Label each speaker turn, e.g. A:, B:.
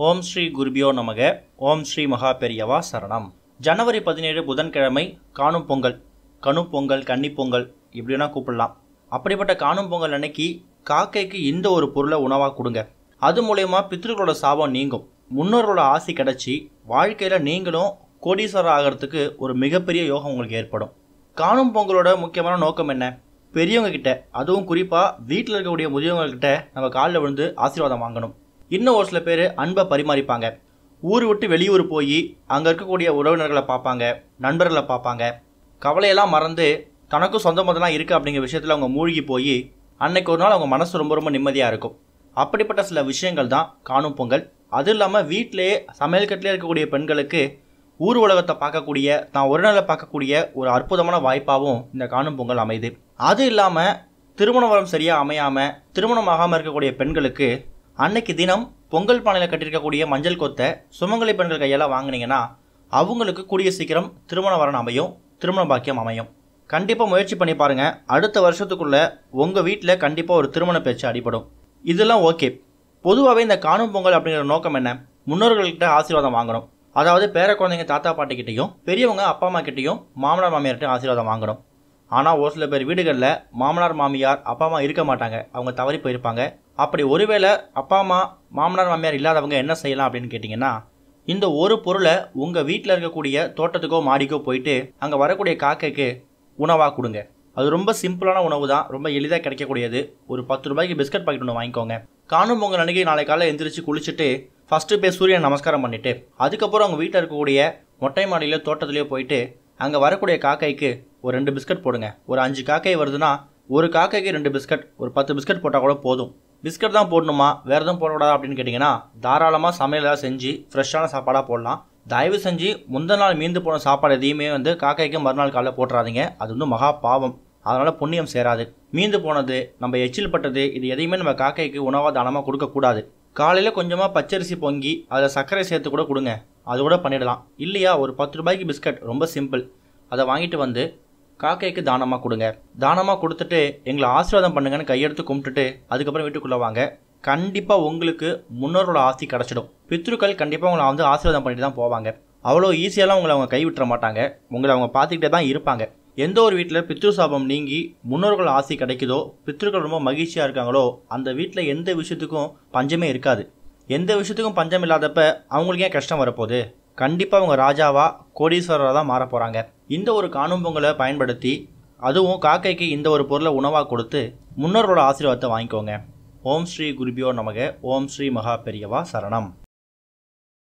A: ஓம் ஸ்ரீ குருபியோ நமக. ஓம் ஸ்ரீ மகா பெரியவா சரணம். ஜனவரி 17 புதன்கிழமை காணும் பொங்கல். கணும் பொங்கல், கன்னி பொங்கல் இப்படின்னா கூப்பிடலாம். அப்படிப்பட்ட காணும் பொங்கல் அன்னைக்கு காக்கைக்கு இந்த ஒரு பொருளை உணவாக கொடுங்க. அது மூலயமா பித்ருக்களோட சாபம் நீங்கும், முன்னோர்களோட ஆசி கிடைச்சி வாழ்க்கையில் நீங்களும் கோடீஸ்வரர் ஆகிறதுக்கு ஒரு மிகப்பெரிய யோகம் உங்களுக்கு ஏற்படும். காணும் பொங்கலோட முக்கியமான நோக்கம் என்ன? பெரியவங்க கிட்ட, அதுவும் குறிப்பாக வீட்டில் இருக்கக்கூடிய முதியவங்கக்கிட்ட நம்ம காலில் விழுந்து ஆசீர்வாதம் வாங்கணும். இன்னும் ஒரு சில பேர் அன்பை பரிமாறிப்பாங்க. ஊர் விட்டு வெளியூர் போய் அங்கே இருக்கக்கூடிய உறவினர்களை பார்ப்பாங்க, நண்பர்களை பார்ப்பாங்க. கவலையெல்லாம் மறந்து தனக்கும் சொந்த மதம்லாம் இருக்குது அப்படிங்கிற விஷயத்தில் அவங்க மூழ்கி போய் அன்னைக்கு ஒரு நாள் அவங்க மனசு ரொம்ப ரொம்ப நிம்மதியாக இருக்கும். அப்படிப்பட்ட சில விஷயங்கள் தான் காணும் பொங்கல். அது இல்லாமல் வீட்டிலேயே சமையல் கட்டிலே இருக்கக்கூடிய பெண்களுக்கு ஊர் உலகத்தை பார்க்கக்கூடிய, தான் ஒரு நாளை பார்க்கக்கூடிய ஒரு அற்புதமான வாய்ப்பாகவும் இந்த காணும் பொங்கல் அமைது. அது இல்லாமல் திருமண வரம் சரியாக அமையாமல் திருமணமாகாமல் இருக்கக்கூடிய பெண்களுக்கு அன்னைக்கு தினம் பொங்கல் பானையில் கட்டியிருக்கக்கூடிய மஞ்சள் கொத்தை சுமங்கலி பெண்கள் கையால் வாங்கினீங்கன்னா அவங்களுக்கு கூடிய சீக்கிரம் திருமண வரன் அமையும், திருமண பாக்கியம் அமையும். கண்டிப்பாக முயற்சி பண்ணி பாருங்கள். அடுத்த வருஷத்துக்குள்ளே உங்கள் வீட்டில் கண்டிப்பாக ஒரு திருமண பேச்சு அடிபடும். இதெல்லாம் ஓகே. பொதுவாகவே இந்த காணும் பொங்கல் அப்படிங்கிற நோக்கம் என்ன? முன்னோர்கள்கிட்ட ஆசீர்வாதம் வாங்கணும். அதாவது பேர குழந்தைங்க தாத்தா பாட்டிக்கிட்டையும், பெரியவங்க அப்பா அம்மா கிட்டையும், மாமனார் மாமியார்கிட்டையும் ஆசீர்வாதம் வாங்கணும். ஆனால் ஒரு சில பேர் வீடுகளில் மாமனார் மாமியார் அப்பா அம்மா இருக்க மாட்டாங்க, அவங்க தவறி போயிருப்பாங்க. அப்படி ஒருவேளை அப்பா அம்மா மாமனார் மாமியார் இல்லாதவங்க என்ன செய்யலாம் அப்படின்னு கேட்டிங்கன்னா, இந்த ஒரு பொருளை உங்கள் வீட்டில் இருக்கக்கூடிய தோட்டத்துக்கோ மாடிக்கோ போயிட்டு அங்கே வரக்கூடிய காக்கைக்கு உணவாக கொடுங்க. அது ரொம்ப சிம்பிளான உணவு தான், ரொம்ப எளிதாக கிடைக்கக்கூடியது. ஒரு 10 ரூபாய்க்கு பிஸ்கட் பாக்கெட் ஒன்று வாங்கிக்கோங்க. காணும் பொங்கல் அன்றைக்கி நாளை காலையில் எந்திரிச்சு குளிச்சுட்டு ஃபஸ்ட்டு போய் சூரியன் நமஸ்காரம் பண்ணிவிட்டு அதுக்கப்புறம் அவங்க வீட்டில் இருக்கக்கூடிய மொட்டை மாடியிலோ தோட்டத்துலேயோ போயிட்டு அங்கே வரக்கூடிய காக்கைக்கு ஒரு 2 பிஸ்கட் போடுங்க. ஒரு 5 காக்கை வருதுன்னா ஒரு காக்கைக்கு 2 பிஸ்கட், ஒரு 10 பிஸ்கட் போட்டால் கூட போதும். பிஸ்கட் தான் போடணுமா, வேறு எதுவும் போடக்கூடாதா அப்படின்னு கேட்டிங்கன்னா, தாராளமாக சமையலாக செஞ்சு ஃப்ரெஷ்ஷான சாப்பாடாக போடலாம். தயவு செஞ்சு முந்தின நாள் மீந்து போன சாப்பாடு எதையுமே காக்கைக்கு மறுநாள் காலைல போட்டுறாதீங்க. அது மகா பாவம். அதனால் புண்ணியம் சேராது. மீந்து போனது, நம்ம எச்சில் பட்டது, இது எதையுமே நம்ம காக்கைக்கு உணவாக தானமாக கொடுக்கக்கூடாது. காலையில் கொஞ்சமாக பச்சரிசி பொங்கி அதில் சர்க்கரை சேர்த்து கூட கொடுங்க, அது கூட பண்ணிடலாம். இல்லையா, ஒரு 10 ரூபாய்க்கு பிஸ்கட், ரொம்ப சிம்பிள். அதை வாங்கிட்டு வந்து காக்கைக்கு தானமாக கொடுங்க. தானமாக கொடுத்துட்டு எங்களை ஆசீர்வாதம் பண்ணுங்கன்னு கையெடுத்து கும்பிட்டுட்டு அதுக்கப்புறம் வீட்டுக்குள்ளே வாங்க. கண்டிப்பாக உங்களுக்கு முன்னோர்களோட ஆசி கிடச்சிடும். பித்ருக்கள் கண்டிப்பாக உங்களை ஆசீர்வாதம் பண்ணிட்டு தான் போவாங்க. அவ்வளோ ஈஸியாலாம் உங்களை அவங்க கைவிட்டுற மாட்டாங்க. உங்களை அவங்க பார்த்துக்கிட்டே தான் இருப்பாங்க. எந்த ஒரு வீட்டில் பித்ரு சாபம் நீங்கி முன்னோர்கள் ஆசி கிடைக்குதோ, பித்ருக்கள் ரொம்ப மகிழ்ச்சியாக இருக்காங்களோ, அந்த வீட்டில் எந்த விஷயத்துக்கும் பஞ்சமே இருக்காது. எந்த விஷயத்துக்கும் பஞ்சம் இல்லாதப்ப அவங்களுக்கு ஏன் கஷ்டம் வரப்போகுது? கண்டிப்பாக அவங்க ராஜாவா கோடீஸ்வரராக தான் மாற போகிறாங்க. இந்த ஒரு காணும் பொங்கலை பயன்படுத்தி, அதுவும் காக்கைக்கு இந்த ஒரு பொருளை உணவாக கொடுத்து முன்னோர்களோட ஆசீர்வாதத்தை வாங்கிக்கோங்க. ஓம் ஸ்ரீ குருபியோ நமக. ஓம் ஸ்ரீ மகா பெரியவா சரணம்.